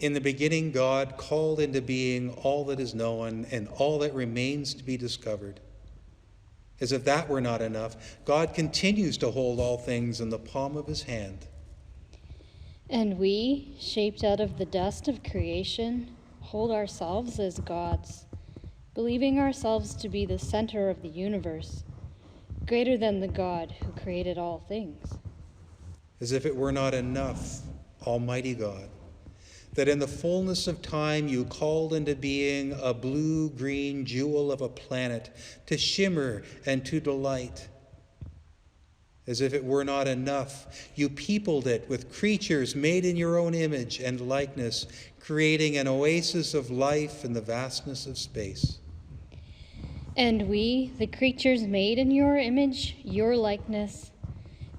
In the beginning, God called into being all that is known and all that remains to be discovered. As if that were not enough, God continues to hold all things in the palm of his hand. And we, shaped out of the dust of creation, hold ourselves as gods, believing ourselves to be the center of the universe, greater than the God who created all things. As if it were not enough, Almighty God, that in the fullness of time you called into being a blue-green jewel of a planet to shimmer and to delight. As if it were not enough, you peopled it with creatures made in your own image and likeness, creating an oasis of life in the vastness of space. And we, the creatures made in your image, your likeness,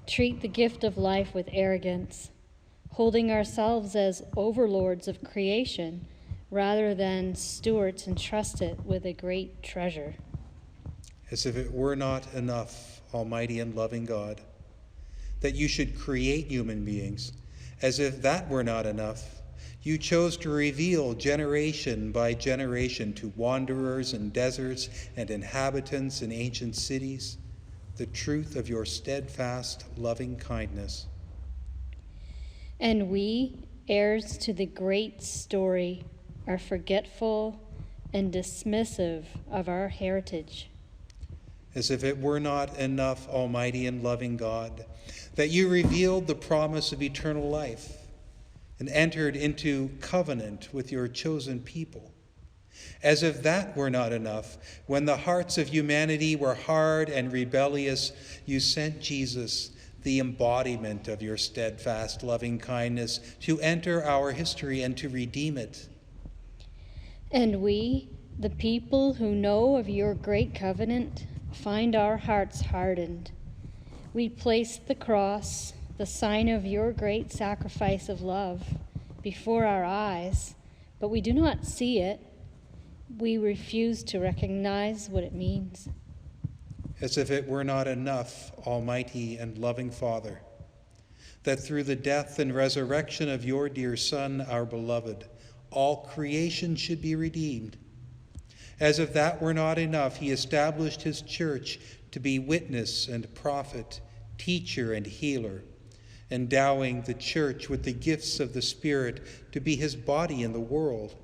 treat the gift of life with arrogance, holding ourselves as overlords of creation rather than stewards entrusted with a great treasure. As if it were not enough, Almighty and loving God, that you should create human beings. As if that were not enough, you chose to reveal generation by generation to wanderers in deserts and inhabitants in ancient cities the truth of your steadfast, loving kindness. And we, heirs to the great story, are forgetful and dismissive of our heritage. As if it were not enough, Almighty and loving God, that you revealed the promise of eternal life and entered into covenant with your chosen people. As if that were not enough, when the hearts of humanity were hard and rebellious, you sent Jesus, the embodiment of your steadfast loving kindness, to enter our history and to redeem it. And we, the people who know of your great covenant, find our hearts hardened. We place the cross, the sign of your great sacrifice of love, before our eyes, but we do not see it. We refuse to recognize what it means. As if it were not enough, Almighty and loving Father, that through the death and resurrection of your dear Son, our beloved, all creation should be redeemed. As if that were not enough, he established his church to be witness and prophet, teacher and healer, endowing the church with the gifts of the Spirit to be his body in the world.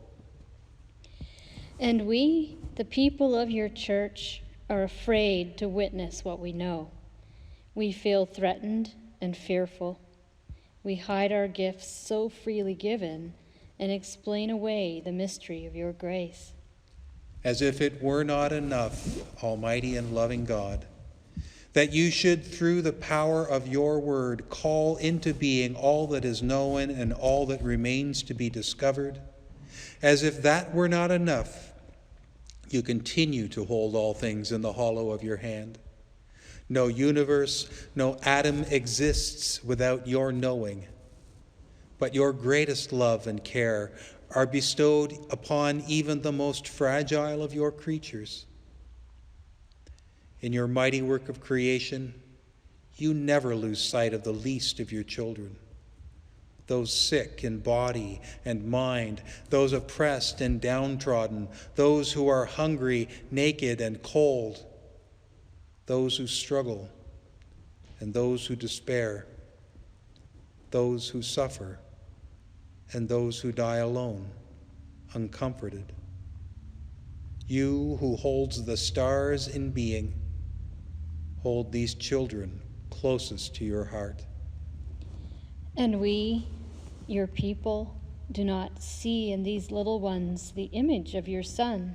And we, the people of your church, are afraid to witness what we know. We feel threatened and fearful. We hide our gifts so freely given and explain away the mystery of your grace. As if it were not enough, Almighty and loving God, that you should, through the power of your word, call into being all that is known and all that remains to be discovered. As if that were not enough, you continue to hold all things in the hollow of your hand. No universe, no atom exists without your knowing. But your greatest love and care are bestowed upon even the most fragile of your creatures. In your mighty work of creation, you never lose sight of the least of your children, those sick in body and mind, those oppressed and downtrodden, those who are hungry, naked, and cold, those who struggle and those who despair, those who suffer and those who die alone, uncomforted. You who holds the stars in being, hold these children closest to your heart. And we, your people, do not see in these little ones the image of your Son.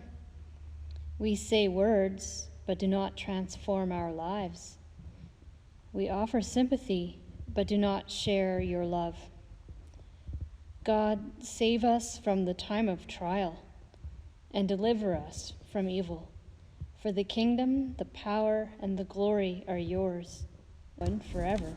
We say words, but do not transform our lives. We offer sympathy, but do not share your love. God, save us from the time of trial and deliver us from evil. For the kingdom, the power, and the glory are yours, and forever.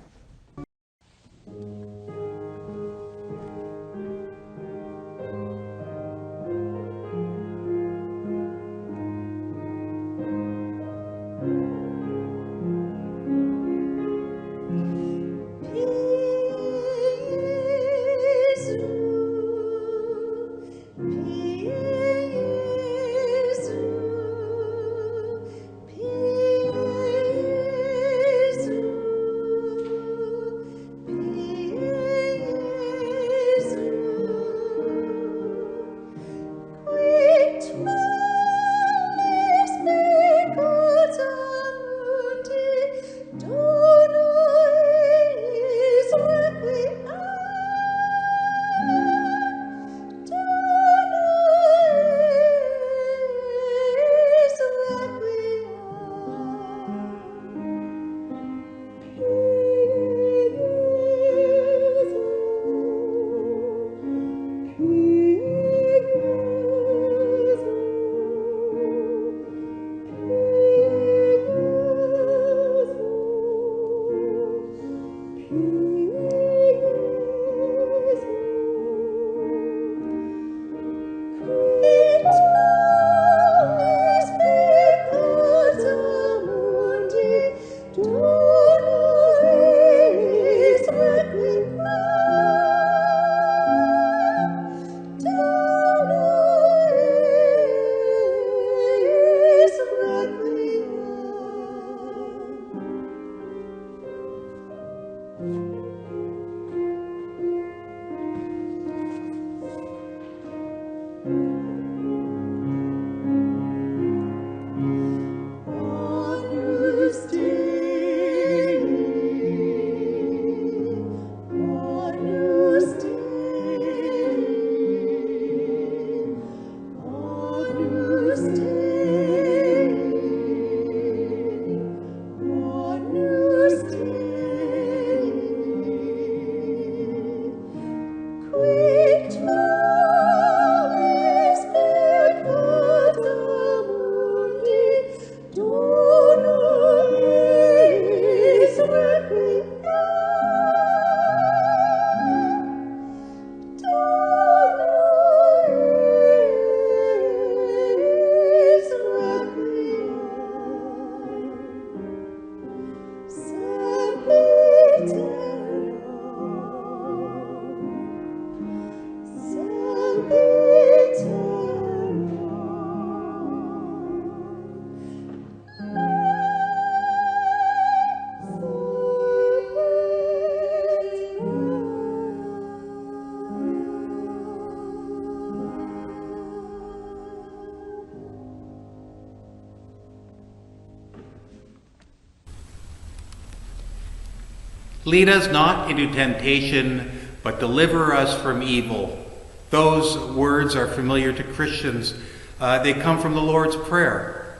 Lead us not into temptation, but deliver us from evil. Those words are familiar to Christians. They come from the Lord's Prayer.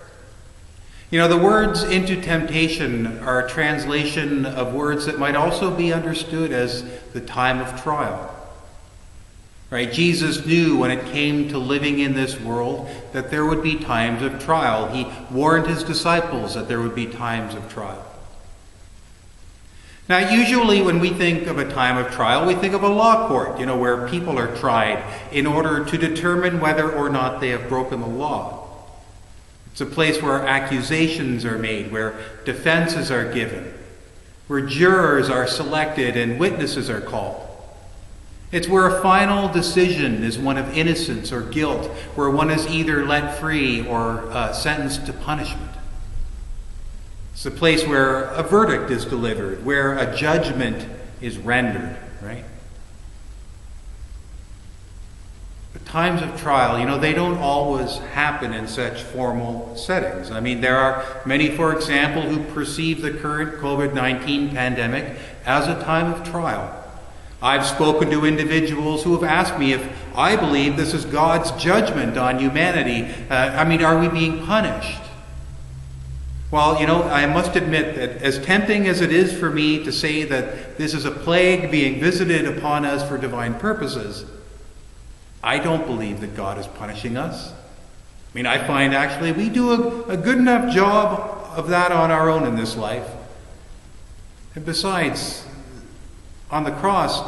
You know, the words into temptation are a translation of words that might also be understood as the time of trial. Right? Jesus knew when it came to living in this world that there would be times of trial. He warned his disciples that there would be times of trial. Now, usually when we think of a time of trial, we think of a law court, where people are tried in order to determine whether or not they have broken the law. It's a place where accusations are made, where defenses are given, where jurors are selected and witnesses are called. It's where a final decision is one of innocence or guilt, where one is either let free or sentenced to punishment. It's a place where a verdict is delivered, where a judgment is rendered, right? But times of trial, they don't always happen in such formal settings. I mean, there are many, for example, who perceive the current COVID-19 pandemic as a time of trial. I've spoken to individuals who have asked me if I believe this is God's judgment on humanity. Are we being punished? Well, I must admit that as tempting as it is for me to say that this is a plague being visited upon us for divine purposes, I don't believe that God is punishing us. I find actually we do a good enough job of that on our own in this life. And besides, on the cross,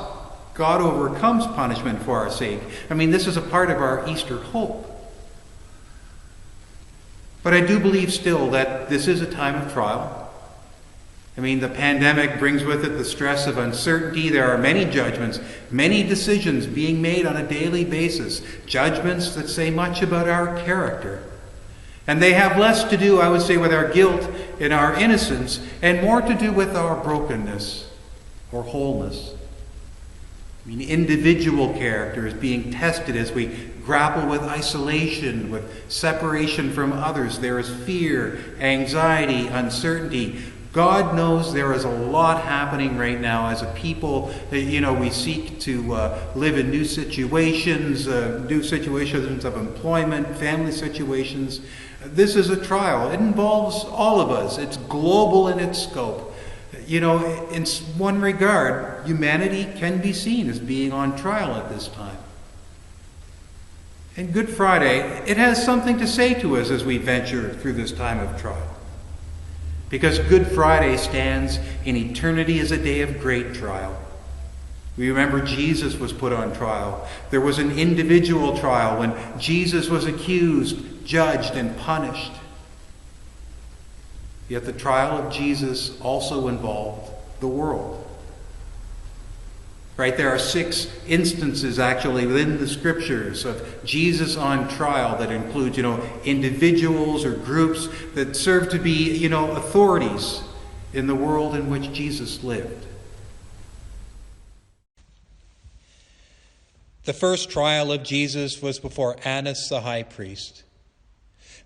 God overcomes punishment for our sake. This is a part of our Easter hope. But I do believe still that this is a time of trial. The pandemic brings with it the stress of uncertainty. There are many judgments, many decisions being made on a daily basis, judgments that say much about our character. And they have less to do, I would say, with our guilt and our innocence, and more to do with our brokenness or wholeness. Individual character is being tested as we grapple with isolation, with separation from others. There is fear, anxiety, uncertainty. God knows there is a lot happening right now as a people. We seek to live in new situations of employment, family situations. This is a trial. It involves all of us. It's global in its scope. In one regard, humanity can be seen as being on trial at this time. And Good Friday, it has something to say to us as we venture through this time of trial. Because Good Friday stands in eternity as a day of great trial. We remember Jesus was put on trial. There was an individual trial when Jesus was accused, judged, and punished. Yet the trial of Jesus also involved the world. Right? There are 6 instances actually within the scriptures of Jesus on trial that include, individuals or groups that serve to be, authorities in the world in which Jesus lived. The first trial of Jesus was before Annas the high priest.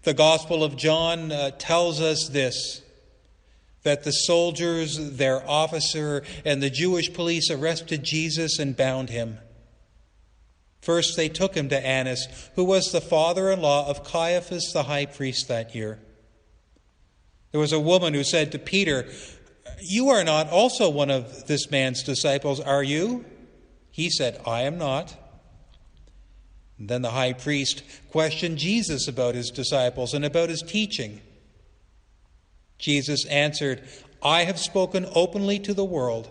The Gospel of John tells us this, that the soldiers, their officer, and the Jewish police arrested Jesus and bound him. First, they took him to Annas, who was the father-in-law of Caiaphas the high priest that year. There was a woman who said to Peter, "You are not also one of this man's disciples, are you?" He said, "I am not." And then the high priest questioned Jesus about his disciples and about his teaching. Jesus answered, "I have spoken openly to the world.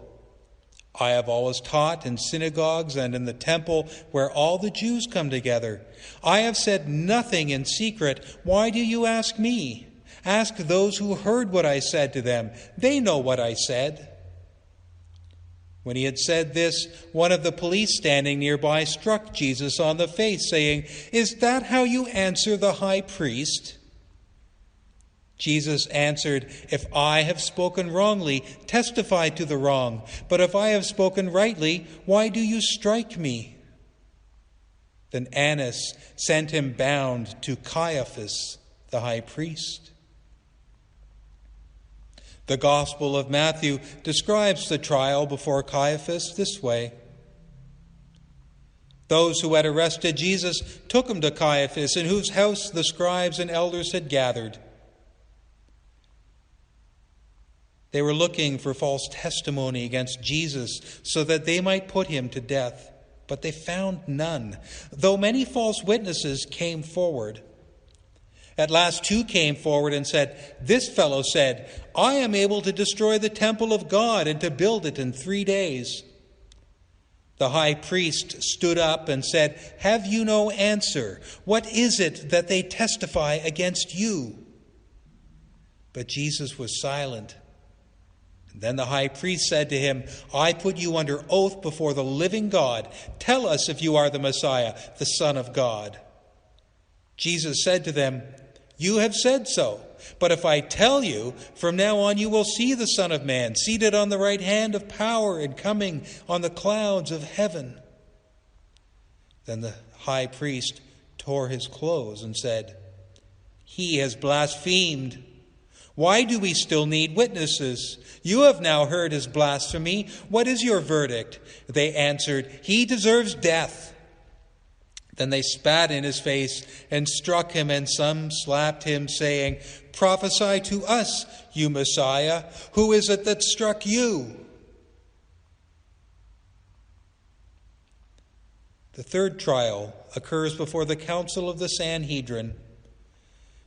I have always taught in synagogues and in the temple where all the Jews come together. I have said nothing in secret. Why do you ask me? Ask those who heard what I said to them. They know what I said." When he had said this, one of the police standing nearby struck Jesus on the face, saying, "Is that how you answer the high priest?" Jesus answered, "If I have spoken wrongly, testify to the wrong. But if I have spoken rightly, why do you strike me?" Then Annas sent him bound to Caiaphas, the high priest. The Gospel of Matthew describes the trial before Caiaphas this way. Those who had arrested Jesus took him to Caiaphas, in whose house the scribes and elders had gathered. They were looking for false testimony against Jesus so that they might put him to death, but they found none, though many false witnesses came forward. At last 2 came forward and said, "This fellow said, 'I am able to destroy the temple of God and to build it in 3 days.'" The high priest stood up and said, "Have you no answer? What is it that they testify against you?" But Jesus was silent. Then the high priest said to him, "I put you under oath before the living God. Tell us if you are the Messiah, the Son of God." Jesus said to them, "You have said so. But if I tell you, from now on you will see the Son of Man seated on the right hand of power and coming on the clouds of heaven." Then the high priest tore his clothes and said, "He has blasphemed. Why do we still need witnesses? You have now heard his blasphemy. What is your verdict?" They answered, "He deserves death." Then they spat in his face and struck him, and some slapped him, saying, "Prophesy to us, you Messiah. Who is it that struck you?" The third trial occurs before the council of the Sanhedrin,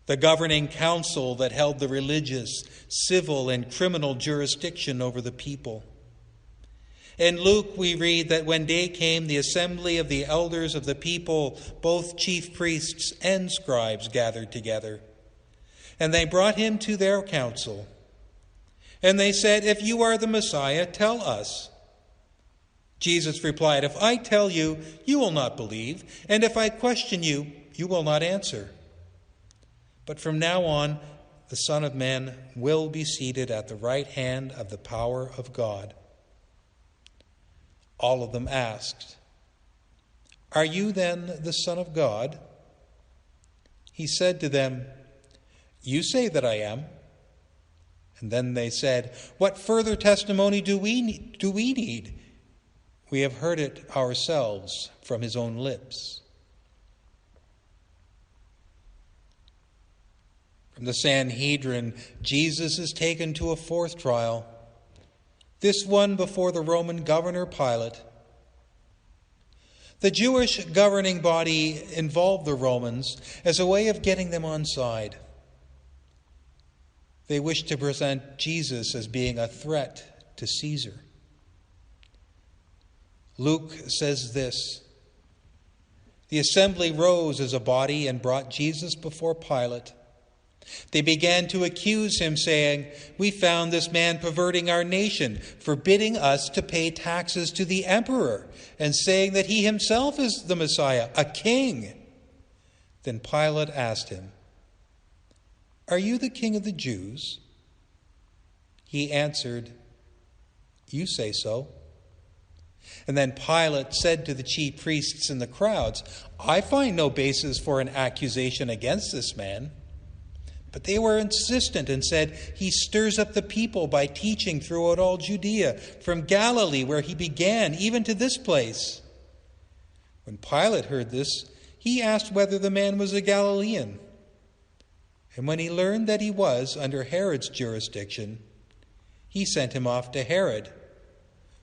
the governing council that held the religious, civil, and criminal jurisdiction over the people. In Luke, we read that when day came, the assembly of the elders of the people, both chief priests and scribes, gathered together. And they brought him to their council. And they said, "If you are the Messiah, tell us." Jesus replied, "If I tell you, you will not believe. And if I question you, you will not answer. But from now on, the Son of Man will be seated at the right hand of the power of God." All of them asked, "Are you then the Son of God?" He said to them, "You say that I am." And then they said, "What further testimony do we need? We have heard it ourselves from his own lips." From the Sanhedrin, Jesus is taken to a fourth trial, this one before the Roman governor Pilate. The Jewish governing body involved the Romans as a way of getting them on side. They wished to present Jesus as being a threat to Caesar. Luke says this: "The assembly rose as a body and brought Jesus before Pilate. They began to accuse him, saying, 'We found this man perverting our nation, forbidding us to pay taxes to the emperor, and saying that he himself is the Messiah, a king.' Then Pilate asked him, 'Are you the king of the Jews?' He answered, 'You say so.' And then Pilate said to the chief priests and the crowds, "I find no basis for an accusation against this man." But they were insistent and said, "He stirs up the people by teaching throughout all Judea, from Galilee where he began, even to this place." When Pilate heard this, he asked whether the man was a Galilean. And when he learned that he was under Herod's jurisdiction, he sent him off to Herod,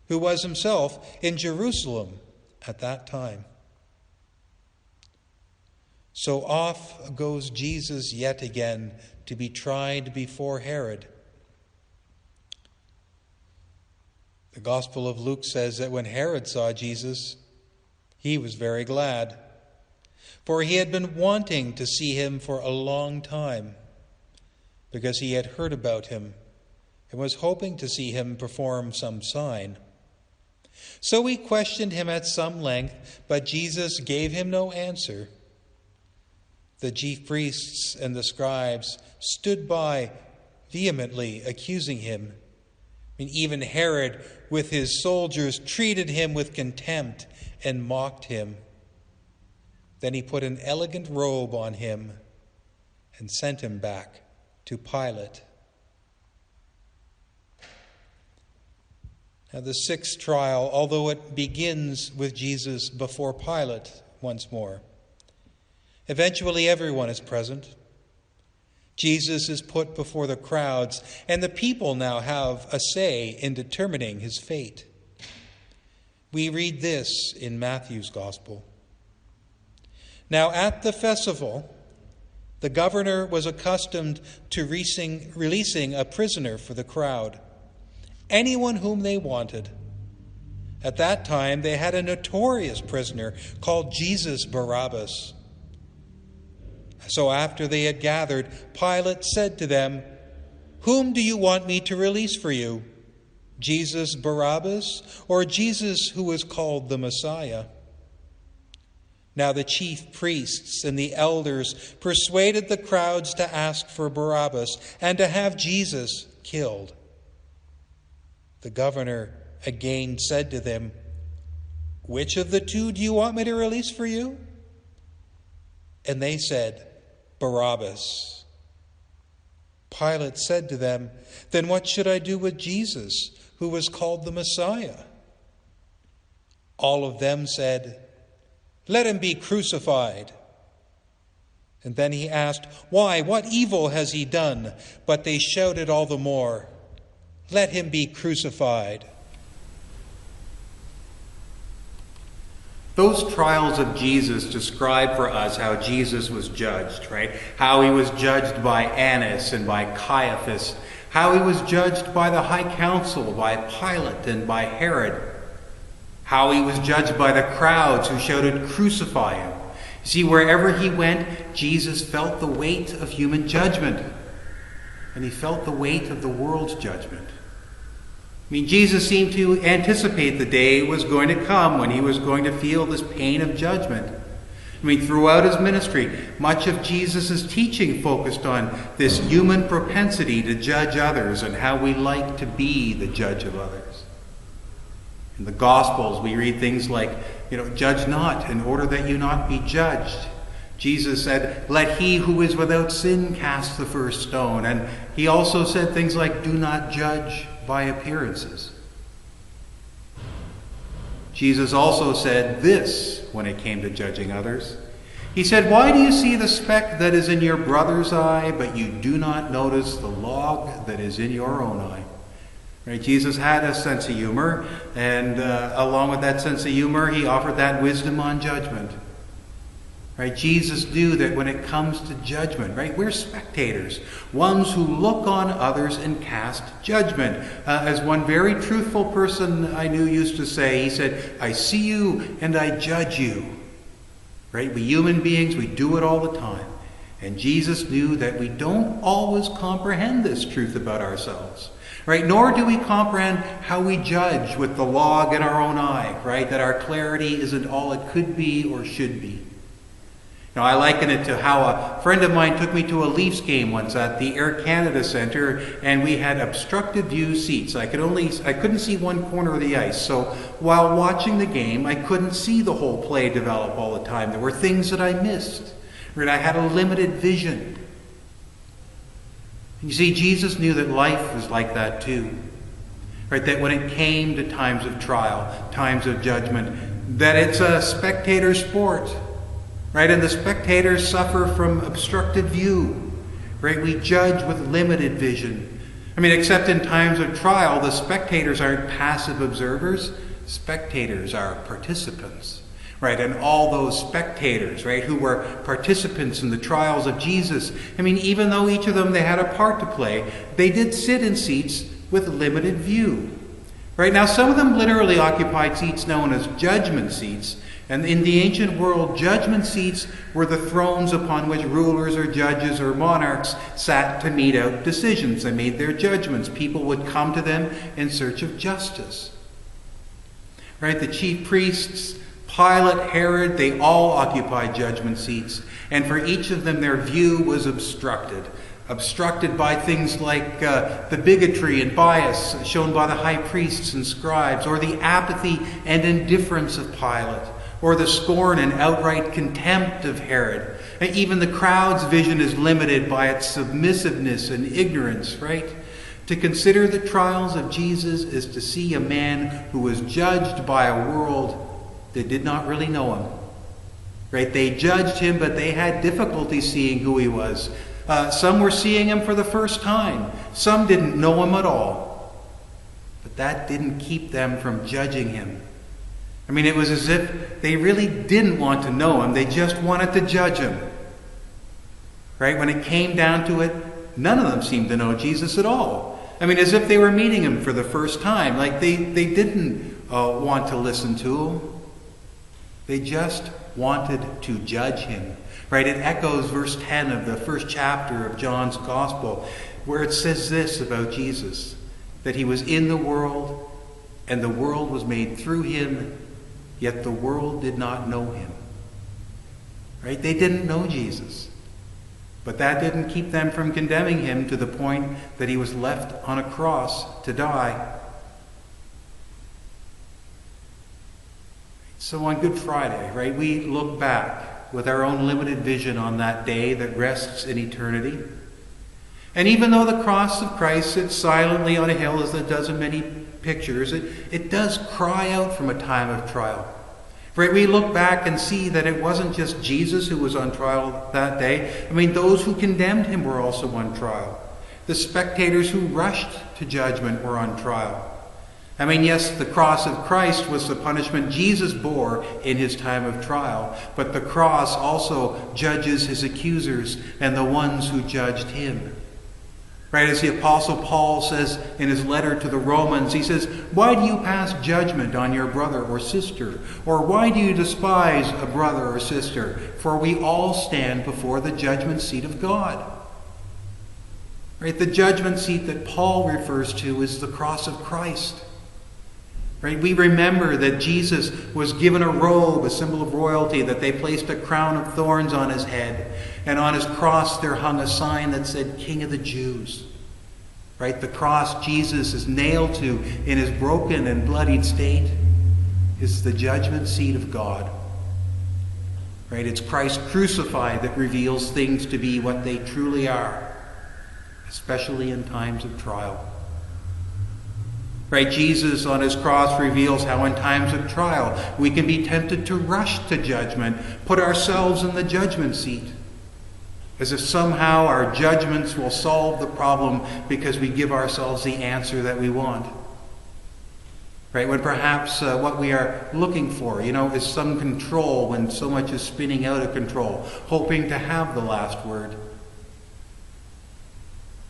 who was himself in Jerusalem at that time. So off goes Jesus yet again to be tried before Herod. The Gospel of Luke says that when Herod saw Jesus, he was very glad, for he had been wanting to see him for a long time, because he had heard about him and was hoping to see him perform some sign. So he questioned him at some length, but Jesus gave him no answer. The chief priests and the scribes stood by, vehemently accusing him. Even Herod, with his soldiers, treated him with contempt and mocked him. Then he put an elegant robe on him and sent him back to Pilate. Now, the sixth trial, although it begins with Jesus before Pilate once more, eventually everyone is present. Jesus is put before the crowds, and the people now have a say in determining his fate. We read this in Matthew's Gospel. Now at the festival, the governor was accustomed to releasing a prisoner for the crowd, anyone whom they wanted. At that time, they had a notorious prisoner called Jesus Barabbas. So after they had gathered, Pilate said to them, "Whom do you want me to release for you? Jesus Barabbas, or Jesus who is called the Messiah?" Now the chief priests and the elders persuaded the crowds to ask for Barabbas and to have Jesus killed. The governor again said to them, "Which of the two do you want me to release for you?" And they said, "Barabbas." Pilate said to them, "Then what should I do with Jesus, who was called the Messiah?" All of them said, "Let him be crucified." And then he asked, "Why? What evil has he done?" But they shouted all the more, "Let him be crucified." Those trials of Jesus describe for us how Jesus was judged, right? How he was judged by Annas and by Caiaphas, how he was judged by the high council, by Pilate and by Herod, how he was judged by the crowds who shouted, "Crucify him." See, wherever he went, Jesus felt the weight of human judgment, and he felt the weight of the world's judgment. Jesus seemed to anticipate the day was going to come when he was going to feel this pain of judgment. Throughout his ministry, much of Jesus' teaching focused on this human propensity to judge others and how we like to be the judge of others. In the Gospels, we read things like, "Judge not, in order that you not be judged." Jesus said, "Let he who is without sin cast the first stone." And he also said things like, "Do not judge by appearances." Jesus also said this when it came to judging others. He said, "Why do you see the speck that is in your brother's eye, but you do not notice the log that is in your own eye?" Right? Jesus had a sense of humor, and along with that sense of humor, he offered that wisdom on judgment. Right? Jesus knew that when it comes to judgment, right, we're spectators, ones who look on others and cast judgment. As one very truthful person I knew used to say, he said, "I see you and I judge you." Right? We human beings, we do it all the time. And Jesus knew that we don't always comprehend this truth about ourselves. Right? Nor do we comprehend how we judge with the log in our own eye, right? That our clarity isn't all it could be or should be. Now, I liken it to how a friend of mine took me to a Leafs game once at the Air Canada Centre, and we had obstructed view seats. I couldn't see one corner of the ice. So while watching the game, I couldn't see the whole play develop all the time. There were things that I missed. Right? I had a limited vision. You see, Jesus knew that life was like that too. Right? That when it came to times of trial, times of judgment, that it's a spectator sport. Right? And the spectators suffer from obstructed view. Right? We judge with limited vision. I mean, except in times of trial, the spectators aren't passive observers. Spectators are participants. Right? And all those spectators, right, who were participants in the trials of Jesus, I mean, even though each of them, they had a part to play, they did sit in seats with limited view. Right? Now, some of them literally occupied seats known as judgment seats. And in the ancient world, judgment seats were the thrones upon which rulers or judges or monarchs sat to mete out decisions. They made their judgments. People would come to them in search of justice. Right? The chief priests, Pilate, Herod, they all occupied judgment seats. And for each of them, their view was obstructed. Obstructed by things like the bigotry and bias shown by the high priests and scribes, or the apathy and indifference of Pilate, or the scorn and outright contempt of Herod. And even the crowd's vision is limited by its submissiveness and ignorance, right? To consider the trials of Jesus is to see a man who was judged by a world that did not really know him. Right? They judged him, but they had difficulty seeing who he was. Some were seeing him for the first time. Some didn't know him at all. But that didn't keep them from judging him. I mean, it was as if they really didn't want to know him. They just wanted to judge him. Right? When it came down to it, none of them seemed to know Jesus at all. I mean, as if they were meeting him for the first time. Like they didn't want to listen to him. They just wanted to judge him. Right? It echoes verse 10 of the first chapter of John's Gospel, where it says this about Jesus, that he was in the world, and the world was made through him, yet the world did not know him. Right? They didn't know Jesus. But that didn't keep them from condemning him to the point that he was left on a cross to die. So on Good Friday, right, we look back with our own limited vision on that day that rests in eternity. And even though the cross of Christ sits silently on a hill as it does in many pictures, it does cry out from a time of trial. Right? We look back and see that it wasn't just Jesus who was on trial that day. I mean, those who condemned him were also on trial. The spectators who rushed to judgment were on trial. I mean, yes, the cross of Christ was the punishment Jesus bore in his time of trial, but the cross also judges his accusers and the ones who judged him. Right, as the Apostle Paul says in his letter to the Romans, he says, "Why do you pass judgment on your brother or sister? Or why do you despise a brother or sister? For we all stand before the judgment seat of God." Right, the judgment seat that Paul refers to is the cross of Christ. Right, we remember that Jesus was given a robe, a symbol of royalty, that they placed a crown of thorns on his head. And on his cross there hung a sign that said, "King of the Jews." Right, the cross Jesus is nailed to in his broken and bloodied state is the judgment seat of God. Right, it's Christ crucified that reveals things to be what they truly are, especially in times of trial. Right, Jesus on his cross reveals how in times of trial we can be tempted to rush to judgment, put ourselves in the judgment seat, as if somehow our judgments will solve the problem because we give ourselves the answer that we want. Right, when perhaps what we are looking for, is some control when so much is spinning out of control, hoping to have the last word.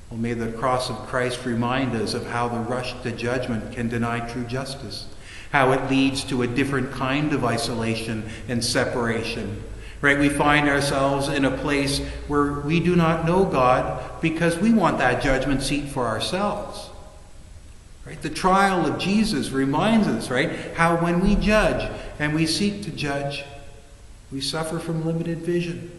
Well, may the cross of Christ remind us of how the rush to judgment can deny true justice, how it leads to a different kind of isolation and separation. Right? We find ourselves in a place where we do not know God because we want that judgment seat for ourselves. Right? The trial of Jesus reminds us, right, how when we judge and we seek to judge, We suffer from limited vision.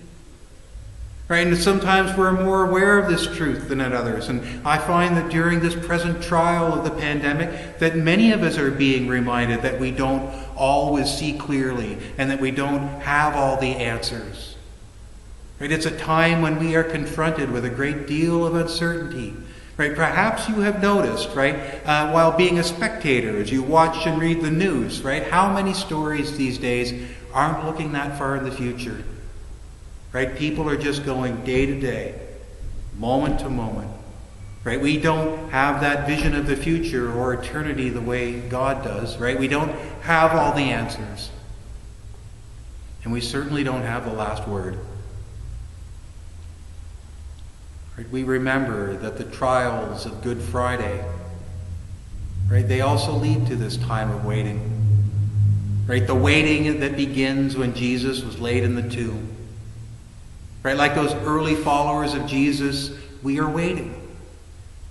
Right? And sometimes we're more aware of this truth than at others. And I find that during this present trial of the pandemic, that many of us are being reminded that we don't always see clearly and that we don't have all the answers. Right? It's a time when we are confronted with a great deal of uncertainty. Right? Perhaps you have noticed, right, while being a spectator, as you watch and read the news, right, how many stories these days aren't looking that far in the future. Right? People are just going day to day, moment to moment. Right? We don't have that vision of the future or eternity the way God does. Right? We don't have all the answers. And we certainly don't have the last word. Right? We remember that the trials of Good Friday, right, they also lead to this time of waiting. Right? The waiting that begins when Jesus was laid in the tomb. Right? Like those early followers of Jesus, we are waiting.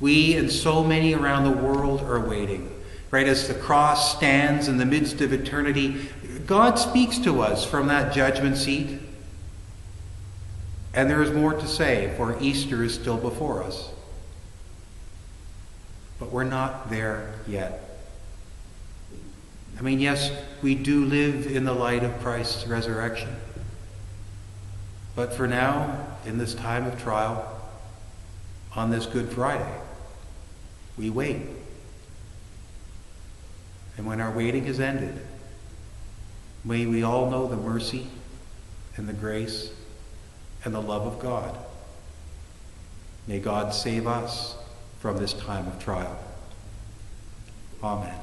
We and so many around the world are waiting. Right? As the cross stands in the midst of eternity, God speaks to us from that judgment seat. And there is more to say, for Easter is still before us. But we're not there yet. I mean, yes, we do live in the light of Christ's resurrection. But for now, in this time of trial, on this Good Friday, we wait. And when our waiting is ended, may we all know the mercy and the grace and the love of God. May God save us from this time of trial. Amen.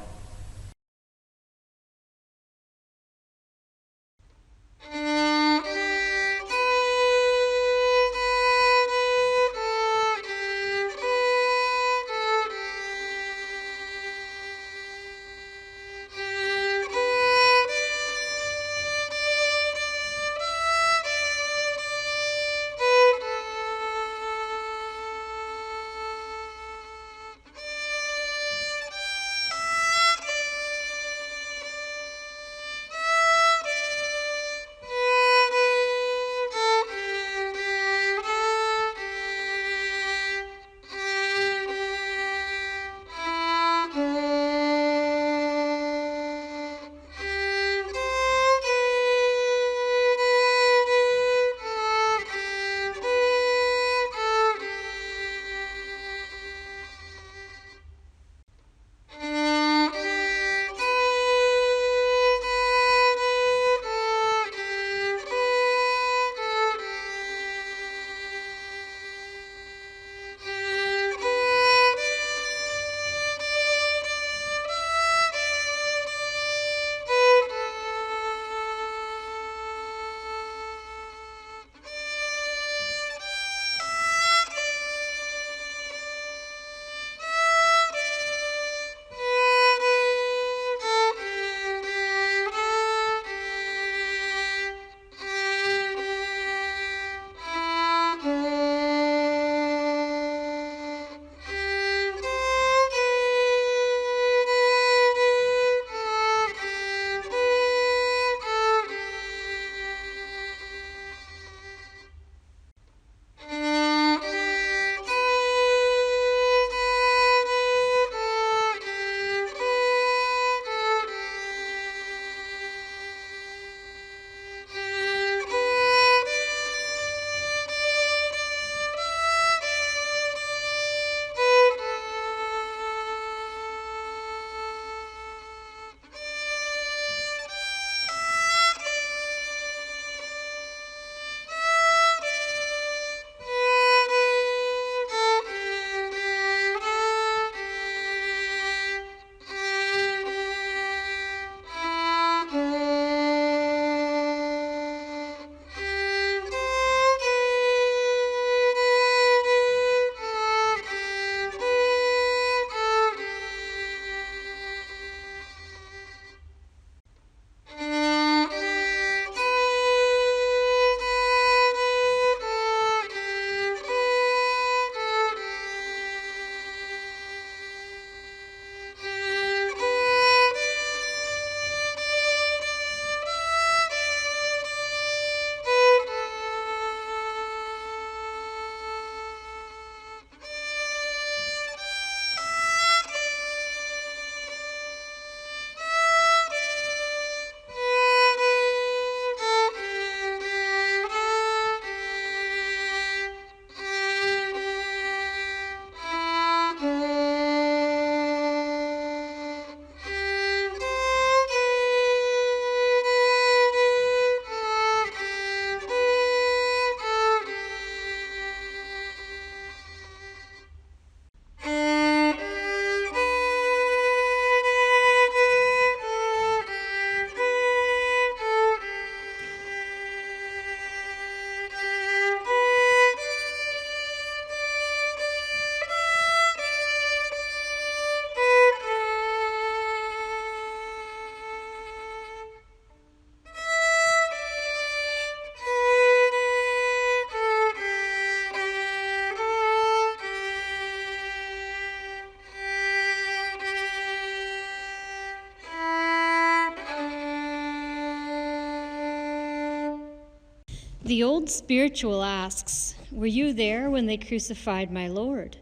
The old spiritual asks, were you there when they crucified my Lord?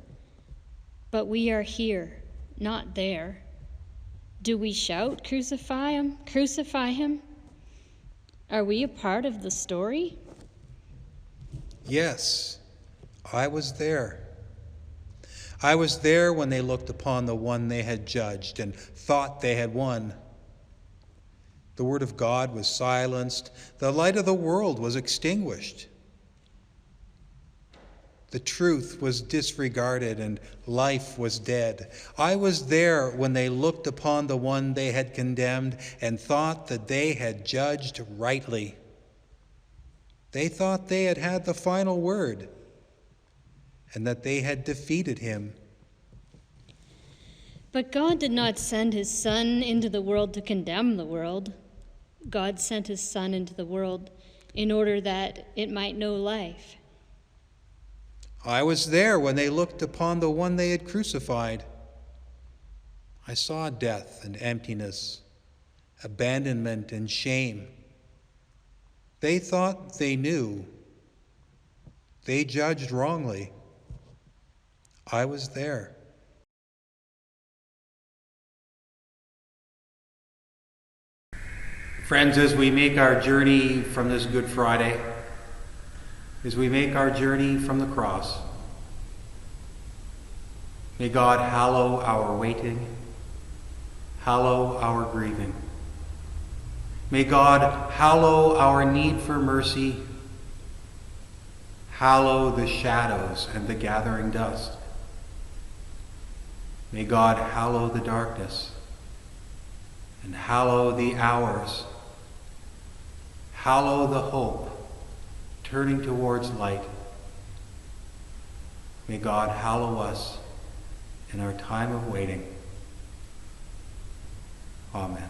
But we are here, not there. Do we shout, crucify him, crucify him? Are we a part of the story? Yes, I was there. I was there when they looked upon the one they had judged and thought they had won. The word of God was silenced. The light of the world was extinguished. The truth was disregarded and life was dead. I was there when they looked upon the one they had condemned and thought that they had judged rightly. They thought they had had the final word and that they had defeated him. But God did not send his Son into the world to condemn the world. God sent his Son into the world in order that it might know life. I was there when they looked upon the one they had crucified. I saw death and emptiness, abandonment and shame. They thought they knew. They judged wrongly. I was there. Friends, as we make our journey from this Good Friday, as we make our journey from the cross, may God hallow our waiting, hallow our grieving. May God hallow our need for mercy, hallow the shadows and the gathering dust. May God hallow the darkness and hallow the hours, hallow the hope turning towards light. May God hallow us in our time of waiting. Amen.